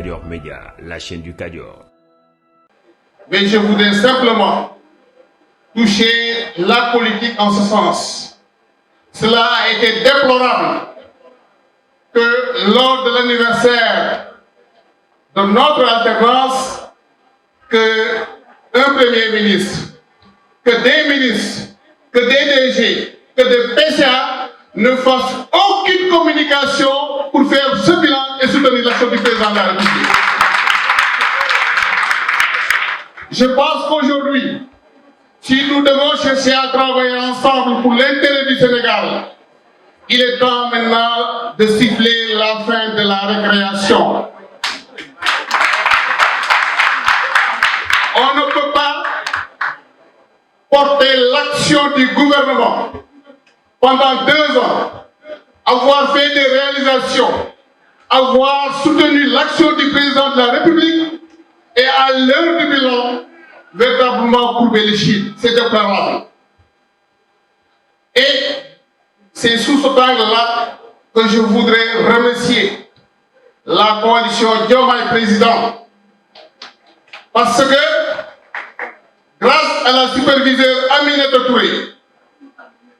Kadior Média, la chaîne du Kadior. Mais je voudrais simplement toucher la politique en ce sens. Cela a été déplorable que lors de l'anniversaire de notre alternance, qu'un Premier ministre, que des ministres, que des DG, que des PCA ne fassent aucune communication pour faire ce bilan et soutenir l'action du président de la République. Je pense qu'aujourd'hui, si nous devons chercher à travailler ensemble pour l'intérêt du Sénégal, il est temps maintenant de siffler la fin de la récréation. On ne peut pas porter l'action du gouvernement pendant 2 ans, avoir fait des réalisations, avoir soutenu l'action du président de la République et à l'heure du bilan, véritablement courber les chiffres. C'est déplorable. Et c'est sous ce angle-là que je voudrais remercier la coalition Diomaye Président. Parce que, grâce à la superviseure Aminata Touré,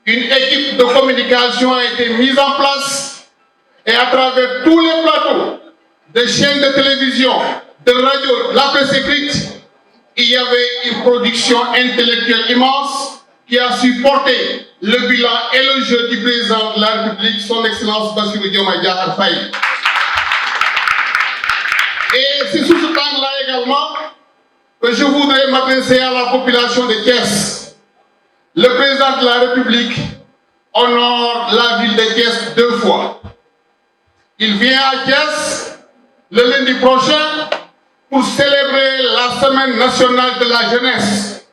une équipe de communication a été mise en place et à travers tous les plateaux de chaînes de télévision, de radio, de la presse écrite, il y avait une production intellectuelle immense qui a supporté le bilan et le jeu du président de la République, son Excellence Bassirou Diomaye Diakhar Faye. Et c'est sous ce angle-là également que je voudrais m'adresser à la population de Thiès. Le président de la République honore la ville de Thiès 2 fois. Il vient à Thiès le lundi prochain pour célébrer la semaine nationale de la jeunesse.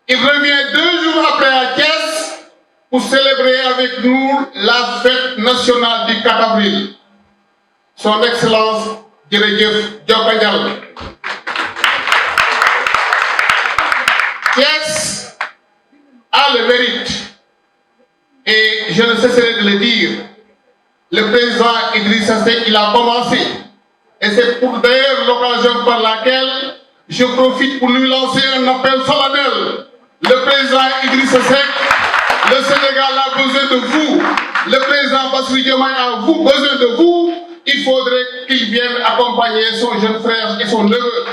Il revient 2 jours après à Thiès pour célébrer avec nous la fête nationale du 4 avril. Son Excellence Djeredjef Diop Diallo. Thiès a le mérite, et je ne cesserai de le dire, le président Idrissa Seck, il a commencé. Et c'est pour d'ailleurs l'occasion par laquelle je profite pour lui lancer un appel solennel. Le président Idrissa Seck, le Sénégal a besoin de vous. Le président Bassirou Diomaye a besoin de vous. Il faudrait qu'il vienne accompagner son jeune frère et son neveu.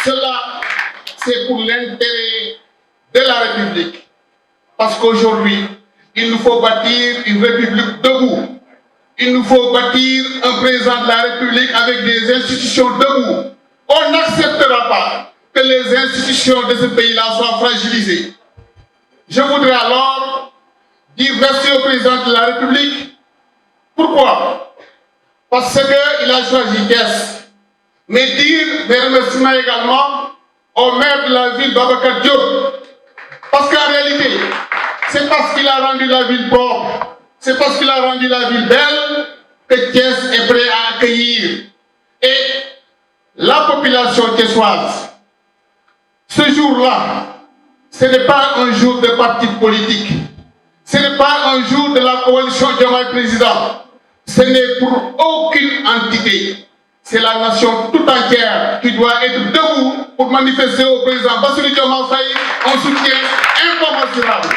Cela, c'est pour l'intérêt de la République. Parce qu'aujourd'hui, il nous faut bâtir une République debout. Il nous faut bâtir un président de la République avec des institutions debout. On n'acceptera pas que les institutions de ce pays-là soient fragilisées. Je voudrais alors dire merci au président de la République. Pourquoi? Parce qu'il a choisi Thiès. Mais dire des remerciements également au maire de la ville Babacar Diop. Parce qu'en réalité, c'est parce qu'il a rendu la ville propre. C'est parce qu'il a rendu la ville belle que Thiès est prêt à accueillir. Et la population thiessoise, ce jour-là, ce n'est pas un jour de parti politique. Ce n'est pas un jour de la coalition Diomaye Président. Ce n'est pour aucune entité. C'est la nation tout entière qui doit être debout pour manifester au président Bassirou Diomaye Faye un soutien incommensurable.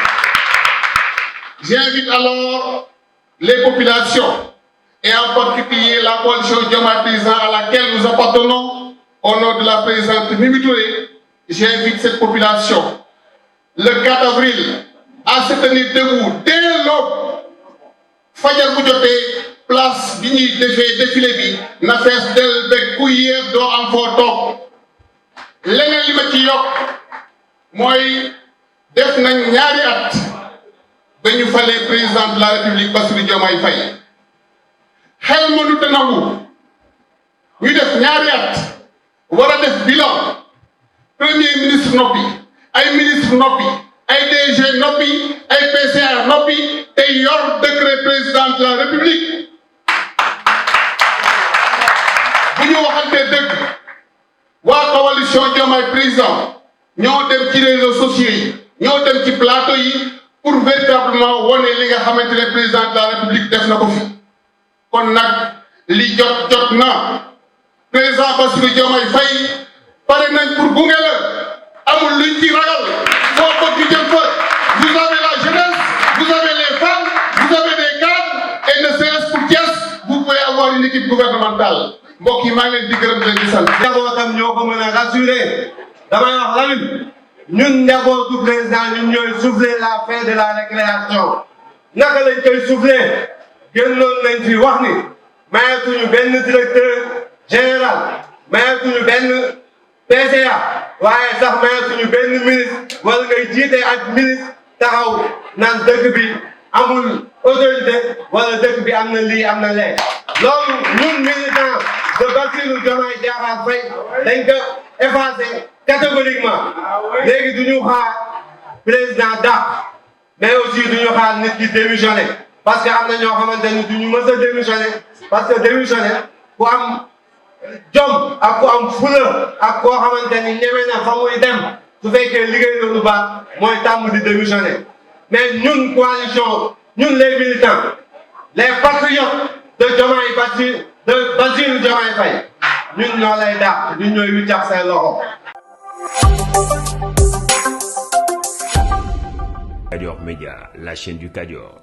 J'invite alors les populations, et en particulier la coalition Diomaye Président à laquelle nous appartenons, au nom de la présidente Mimi Touré, j'invite cette population, le 4 avril, à se tenir debout dès l'aube. Fajar bu jotee place bi ñuy defee défilé bi na fees del beg ku yéex doo am foo toog. Leneen li ma ci yokk mooy def nañ ñaari at ba ñu falee président de la République Bassirou Diomaye Faye. Xel mënut a nangu ñu def ñaari at war a def bilan, premier ministre noppi, ay ministre noppi, ay DG noppi, ay PCA noppi te yor décret président de la République. Bu ñu waxantee dëgg, waa coalition Diomaye Président ñoo dem ci réseaux sociaux yi, ñoo dem ci plateau yi pour véritablement wone li nga xamante ne président de la République def na ko fi. Kon nag li jot na président Bassirou Diomaye Faye pare nañ pour gunge la amul luñ ci ragal foo bëgg jëm fa. Vous avez la jeunesse, vous avez les femmes, vous avez des cadres et ne serait-ce pour Thiès vous pouvez avoir une équipe gouvernementale mbokk yi maa ngi leen di gërëm di leen di sant. njabootam ñoo ko mën a rassurer damay wax Lamine ñun njabootu président ñun ñooy souffler la fin de la récréation naka lañ koy souffler génnoon nañ fi wax ni mayatuñu benn directeur général mayatuñu benn PCA waaye sax mayatuñu benn ministre wala ngay jiite ak ministre taxaw naan dëkk bi amul autorité wala dëkk bi am na lii am na lee loolu ñun militant de Bassirou Diomaye Diakhar Faye dañ ko effacé catégoriquement léegi du ñu xaar président dàq mais aussi du ñu xaar nit ki démissionné parce que am na ñoo xamante ni du ñu mës a démissionné parce que démissionné ku am jom ak ku am fula ak koo xamante ni ñeme na fa muy dem su fekkee liggéey na lu baax mooy tàmm di démissionné mais ñun coalition ñun les militants les patriotes de Diomaye Bassirou Diomaye Faye ñun ñoo lay dàq ñun ñooy wiccax say loxo. Kadior Média, la chaîne du Kadior.